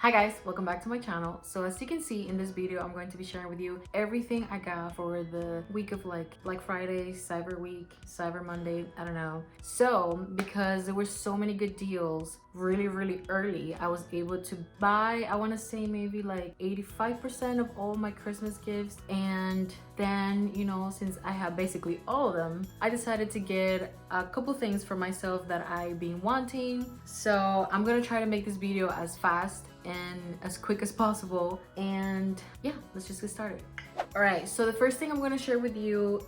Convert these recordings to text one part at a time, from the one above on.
Hi guys, welcome back to my channel. So as you can see in this video, I'm going to be sharing with you everything I got for the week of like Black Friday, Cyber Week, Cyber Monday, I don't know. So because there were so many good deals really early, I was able to buy, I want to say maybe like 85% of all my Christmas gifts. And then, you know, since I have basically all of them, I decided to get a couple things for myself that I've been wanting. So I'm gonna try to make this video as fast and as quick as possible, and yeah, let's just get started. All right, so the first thing I'm going to share with you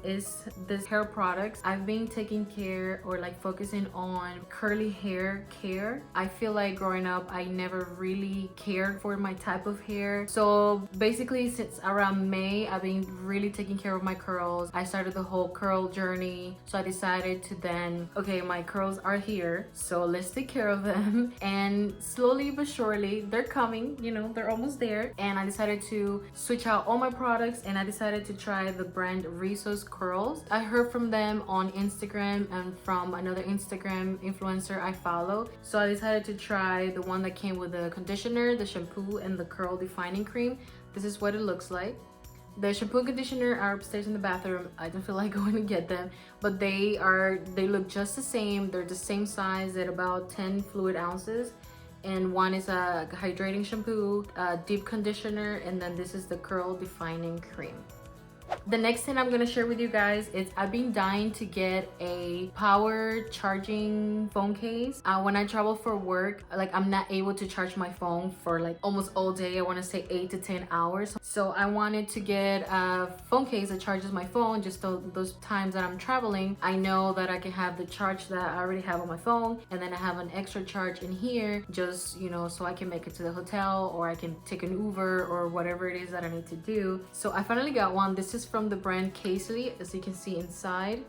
is this hair products. I've been taking care or like focusing on curly hair care. I feel like growing up I never really cared for my type of hair, so basically since around May I've been really taking care of my curls. I started the whole curl journey, so I decided to then, okay, my curls are here, so let's take care of them. And slowly but surely they're coming, you know, they're almost there. And I decided to switch out all my products, and I decided to try the brand Rizos curls. I heard from them on Instagram and from another Instagram influencer I follow, so I decided to try the one that came with the conditioner, the shampoo, and the curl defining cream. This is what it looks like. The shampoo and conditioner are upstairs in the bathroom. I don't feel like going to get them, but they look just the same. They're the same size at about 10 fluid ounces. And one is a hydrating shampoo, a deep conditioner, and then this is the curl defining cream. The next thing I'm gonna share with you guys is I've been dying to get a power charging phone case. When I travel for work, like I'm not able to charge my phone for like almost all day. I want to say 8 to 10 hours. So I wanted to get a phone case that charges my phone just those times that I'm traveling. I know that I can have the charge that I already have on my phone, and then I have an extra charge in here, just, you know, so I can make it to the hotel, or I can take an Uber or whatever it is that I need to do. So I finally got one. This is from the brand Casely, as you can see inside,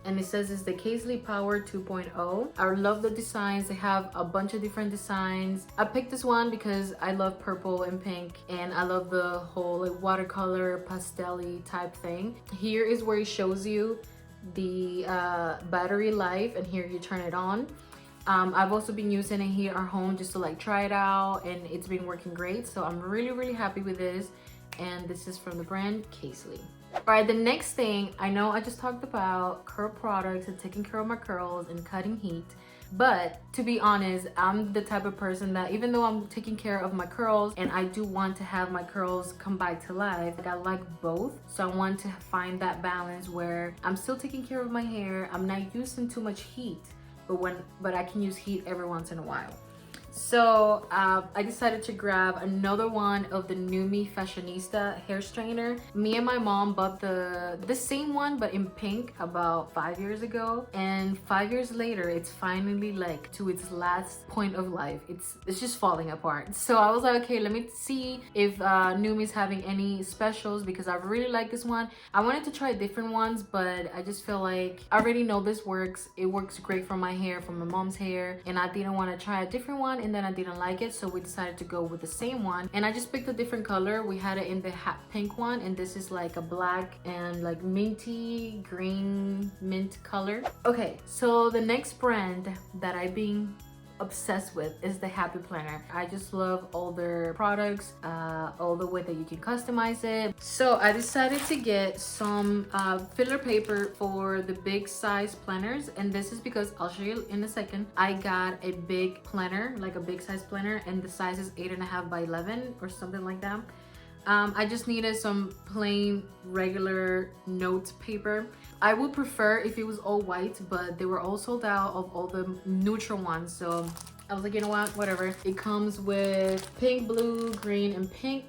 and it says it's the Casely Power 2.0. I love the designs. They have a bunch of different designs. I picked this one because I love purple and pink, and I love the whole like watercolor pastel-y type thing. Here is where it shows you the battery life, and here you turn it on. I've also been using it here at home just to like try it out, and it's been working great, so I'm really happy with this. And this is from the brand Casely. All right, the next thing, I know I just talked about curl products and taking care of my curls and cutting heat, but to be honest, I'm the type of person that even though I'm taking care of my curls and I do want to have my curls come back to life, like I like both. So I want to find that balance where I'm still taking care of my hair, I'm not using too much heat, but I can use heat every once in a while. So I decided to grab another one of the Nume Fashionista hair straightener. Me and my mom bought the same one but in pink about 5 years ago, and 5 years later it's finally like to its last point of life. It's just falling apart. So I was like, okay, let me see if Nume is having any specials, because I really like this one. I wanted to try different ones, but I just feel like I already know this works. It works great for my hair, for my mom's hair, and I didn't want to try a different one and then I didn't like it, so we decided to go with the same one. And I just picked a different color. We had it in the hot pink one, and this is like a black and like minty green mint color. Okay, so the next brand that I've been obsessed with is the Happy Planner. I just love all their products, all the way that you can customize it. So I decided to get some filler paper for the big size planners, and this is because I'll show you in a second. I got a big planner, like a big size planner, and the size is 8.5 by 11 or something like that. I just needed some plain regular note paper. I would prefer if it was all white, but they were all sold out of all the neutral ones, so I was like, you know what, whatever. It comes with pink, blue, green, and pink.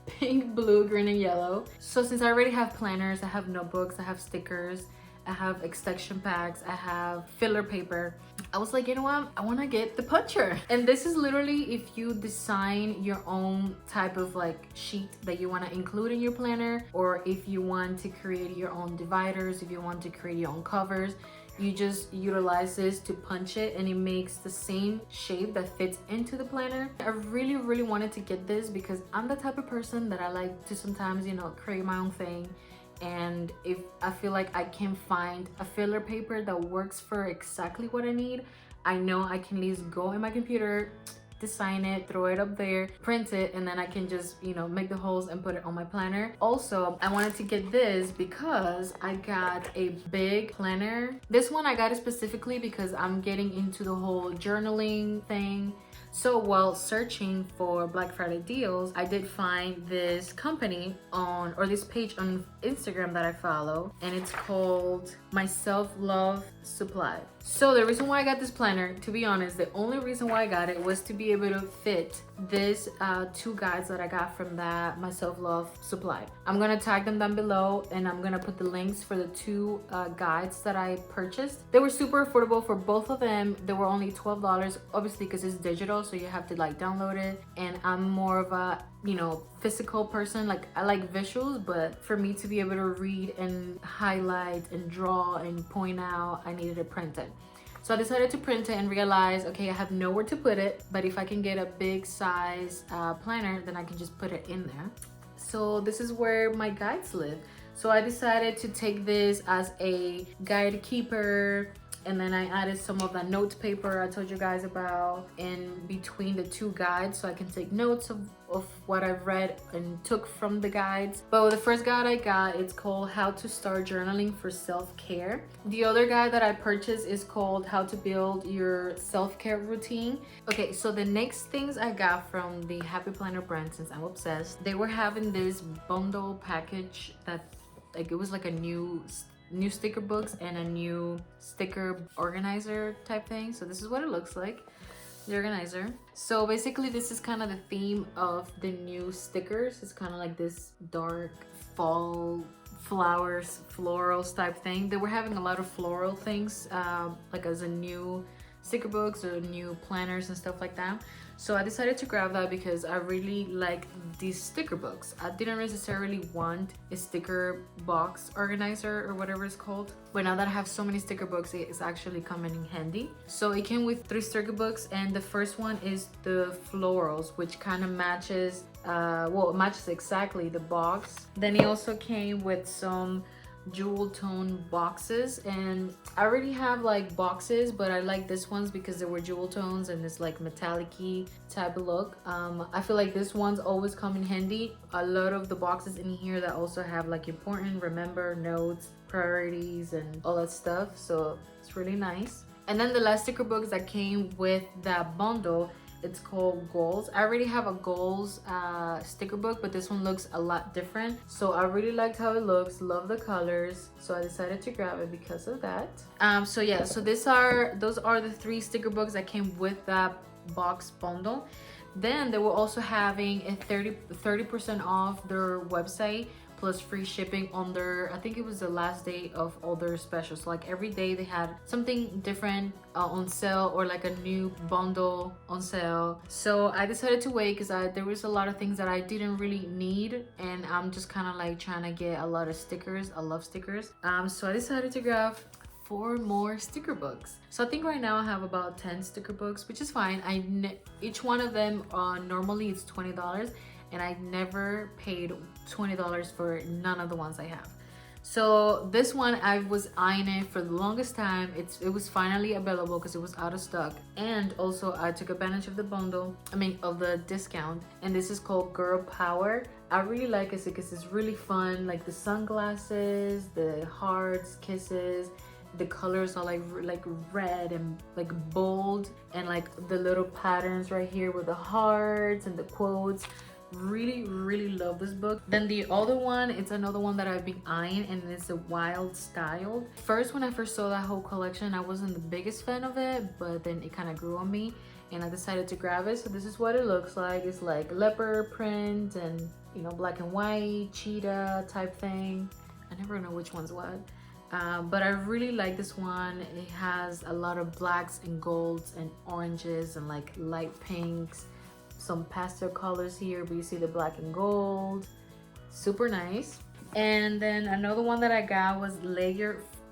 Pink, blue, green, and yellow. So since I already have planners, I have notebooks, I have stickers, I have extension packs, I have filler paper, I was like, you know what, I want to get the puncher. And this is literally if you design your own type of like sheet that you want to include in your planner, or if you want to create your own dividers, if you want to create your own covers, you just utilize this to punch it and it makes the same shape that fits into the planner. I really wanted to get this because I'm the type of person that I like to sometimes, you know, create my own thing and if I feel like I can find a filler paper that works for exactly what I need, I know I can at least go in my computer, design it, throw it up there, print it, and then I can just, you know, make the holes and put it on my planner. Also, I wanted to get this because I got a big planner. This one I got it specifically because I'm getting into the whole journaling thing. So while searching for Black Friday deals, I did find this company on, or this page on Instagram that I follow, and it's called My Self-Love Supply. So the reason why I got this planner, to be honest, the only reason why I got it was to be able to fit this 2 guides that I got from that My Self-Love Supply. I'm gonna tag them down below, and I'm gonna put the links for the 2 guides that I purchased. They were super affordable for both of them. They were only $12, obviously because it's digital, so you have to like download it. And I'm more of a, you know, physical person. Like I like visuals, but for me to be able to read and highlight and draw and point out, I needed it printed. So I decided to print it and realize, okay, I have nowhere to put it, but if I can get a big size planner, then I can just put it in there. So this is where my guides live. So I decided to take this as a guide keeper, and then I added some of that note paper I told you guys about in between the 2 guides, so I can take notes of what I've read and took from the guides. But the first guide I got, it's called How to Start Journaling for Self-Care. The other guide that I purchased is called How to Build Your Self-Care Routine. Okay, so the next things I got from the Happy Planner brand, since I'm obsessed, they were having this bundle package that, like, it was like a new sticker books and a new sticker organizer type thing. So this is what it looks like, the organizer. So basically this is kind of the theme of the new stickers. It's kind of like this dark fall flowers, florals type thing. They were having a lot of floral things like as a new sticker books or new planners and stuff like that. So I decided to grab that because I really like these sticker books. I didn't necessarily want a sticker box organizer or whatever it's called, but now that I have so many sticker books, it's actually coming in handy. So it came with 3 sticker books, and the first one is the florals, which kind of matches, well, it matches exactly the box. Then it also came with some jewel tone boxes, and I already have like boxes, but I like this ones because they were jewel tones and it's like metallic-y type of look. I feel like this one's always come in handy. A lot of the boxes in here that also have like important, remember, notes, priorities, and all that stuff, so it's really nice. And then the last sticker books that came with that bundle, it's called Goals. I already have a Goals sticker book, but this one looks a lot different. So I really liked how it looks, love the colors. So I decided to grab it because of that. So yeah, so those are the 3 sticker books that came with that box bundle. Then they were also having a 30% off their website, plus free shipping on their, I think it was the last day of all their specials. So like every day they had something different on sale, or like a new bundle on sale. So I decided to wait because there was a lot of things that I didn't really need, and I'm just kind of like trying to get a lot of stickers. I love stickers. So I decided to grab 4 more sticker books. So I think right now I have about 10 sticker books, which is fine. Each one of them normally it's $20, and I never paid $20 for none of the ones I have. So this one, I was eyeing it for the longest time. It was finally available because it was out of stock, and also I took advantage of the bundle, of the discount, and this is called Girl Power. I really like it because it's really fun, like the sunglasses, the hearts, kisses. The colors are like red and like bold, and like the little patterns right here with the hearts and the quotes. Really love this book. Then the other one, it's another one that I've been eyeing, and it's a Wild Style. First, when I first saw that whole collection, I wasn't the biggest fan of it, but then it kind of grew on me and I decided to grab it. So this is what it looks like. It's like leopard print and, you know, black and white, cheetah type thing. I never know which one's what. But I really like this one. It has a lot of blacks and golds and oranges and like light pinks, some pastel colors here, but you see the black and gold. Super nice. And then another one that I got was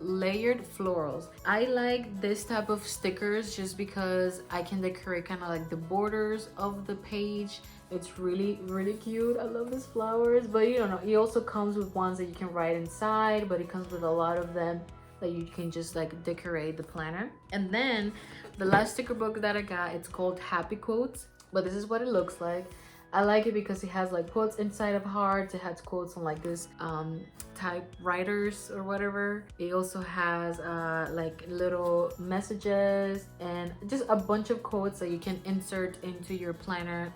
layered florals. I like this type of stickers just because I can decorate kind of like the borders of the page. It's really cute. I love these flowers, but you don't know, it also comes with ones that you can write inside, but it comes with a lot of them that you can just like decorate the planner. And then the last sticker book that I got, it's called Happy Quotes, but this is what it looks like. I like it because it has like quotes inside of hearts. It has quotes on like this typewriters or whatever. It also has like little messages and just a bunch of quotes that you can insert into your planner,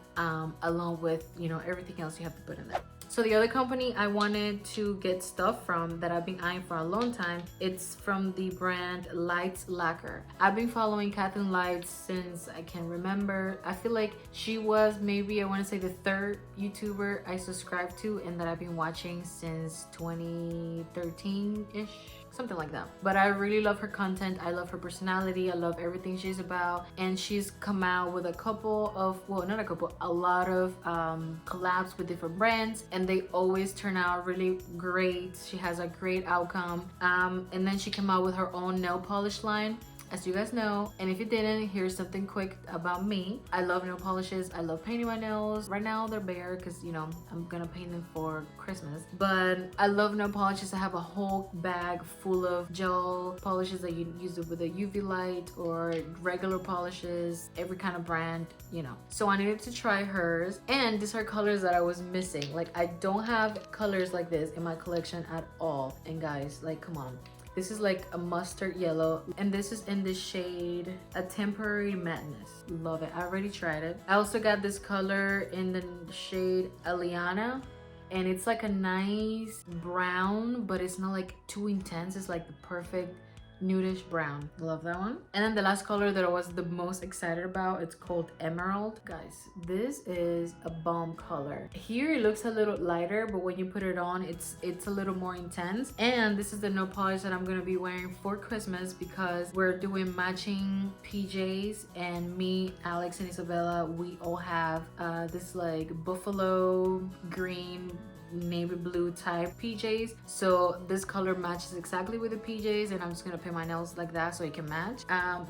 along with, you know, everything else you have to put in there. So the other company I wanted to get stuff from that I've been eyeing for a long time, it's from the brand Lacquer. I've been following Kathleen Lights since I can remember. I feel like she was maybe, I want to say, the third YouTuber I subscribed to and that I've been watching since 2013-ish. Something like that. But I really love her content. I love her personality. I love everything she's about. And she's come out with a couple of, well, not a couple, a lot of collabs with different brands, and they always turn out really great. She has a great outcome. And then she came out with her own nail polish line, as you guys know. And if you didn't, here's something quick about me. I love nail polishes. I love painting my nails. Right now they're bare because, you know, I'm gonna paint them for Christmas, but I love nail polishes. I have a whole bag full of gel polishes that you use it with a UV light or regular polishes, every kind of brand, you know. So I needed to try hers, and these are colors that I was missing. Like, I don't have colors like this in my collection at all. And guys, like, come on. This is like a mustard yellow, and this is in the shade A Temporary Madness. Love it. I already tried it. I also got this color in the shade Aliana, and it's like a nice brown, but it's not like too intense. It's like the perfect nudish brown. Love that one. And then the last color that I was the most excited about, it's called Emerald. Guys, this is a bomb color. Here it looks a little lighter, but when you put it on, it's a little more intense. And this is the nail polish that I'm gonna be wearing for Christmas because we're doing matching PJs, and me, Alex, and Isabella, we all have this like buffalo green navy blue type PJs, so this color matches exactly with the PJs, and I'm just gonna paint my nails like that so it can match.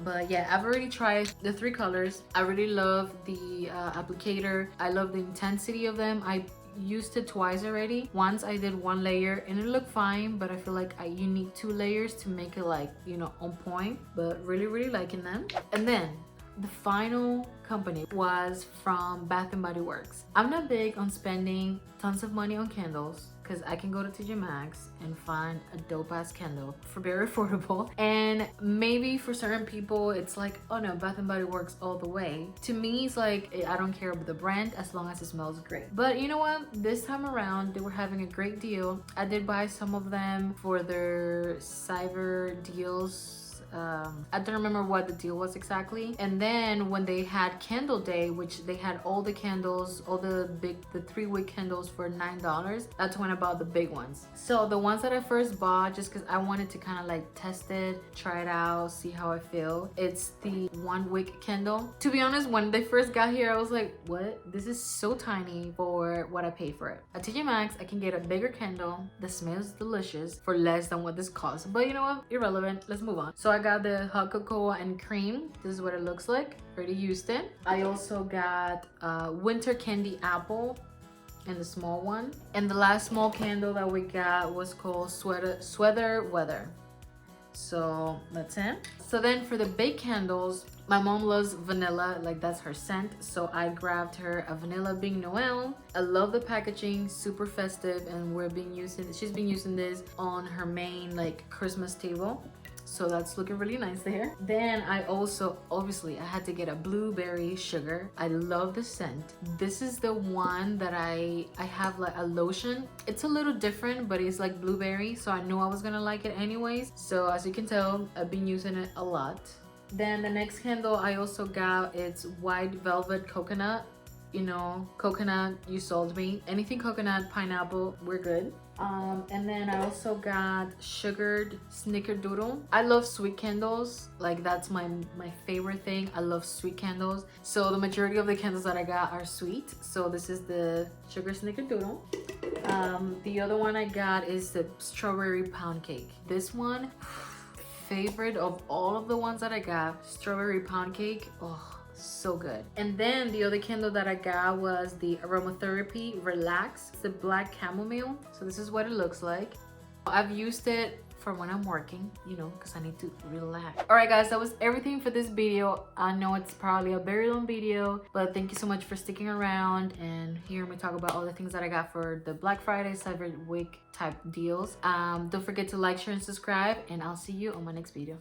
But yeah, I've already tried the three colors. I really love the applicator. I love the intensity of them. I used it twice already. Once I did one layer and it looked fine, but I feel like you need 2 layers to make it, like, you know, on point. But really liking them. And then the final company was from Bath & Body Works. I'm not big on spending tons of money on candles because I can go to TJ Maxx and find a dope ass candle for very affordable. And maybe for certain people it's like, oh no, Bath & Body Works all the way. To me, it's like, I don't care about the brand as long as it smells great. But you know what? This time around they were having a great deal. I did buy some of them for their cyber deals. I don't remember what the deal was exactly. And then when they had candle day, which they had all the candles, all the 3-wick candles for $9, that's when I bought the big ones. So the ones that I first bought, just because I wanted to kind of like test it, try it out, see how I feel, it's the 1-wick candle. To be honest, when they first got here, I was like, what? This is so tiny for what I paid for it. At TJ Maxx, I can get a bigger candle that smells delicious for less than what this costs. But you know what? Irrelevant. Let's move on. So I got the hot cocoa and cream. This is what it looks like. Already used it. I also got winter candy apple in the small one. And the last small candle that we got was called sweater weather. So that's it. So then for the bake candles, my mom loves vanilla, like that's her scent. So I grabbed her a vanilla being Noel. I love the packaging, super festive, and she's been using this on her main like Christmas table. So that's looking really nice there. Then I also, obviously, I had to get a blueberry sugar. I love the scent. This is the one that I have like a lotion. It's a little different, but it's like blueberry. So I knew I was gonna like it anyways. So as you can tell, I've been using it a lot. Then the next candle I also got, it's white velvet coconut. You know, coconut, you sold me. Anything coconut, pineapple, we're good. And then I also got sugared Snickerdoodle. I love sweet candles. Like that's my favorite thing. I love sweet candles. So the majority of the candles that I got are sweet. So this is the sugar Snickerdoodle. The other one I got is the strawberry pound cake. This one, favorite of all of the ones that I got, strawberry pound cake. Oh, so good. And then the other candle that I got was the aromatherapy relax. It's the black chamomile. So this is what it looks like. I've used it for when I'm working, you know, because I need to relax. All right guys, that was everything for this video. I know it's probably a very long video, but thank you so much for sticking around and hearing me talk about all the things that I got for the Black Friday, Cyber Week type deals. Don't forget to like, share, and subscribe, and I'll see you on my next video.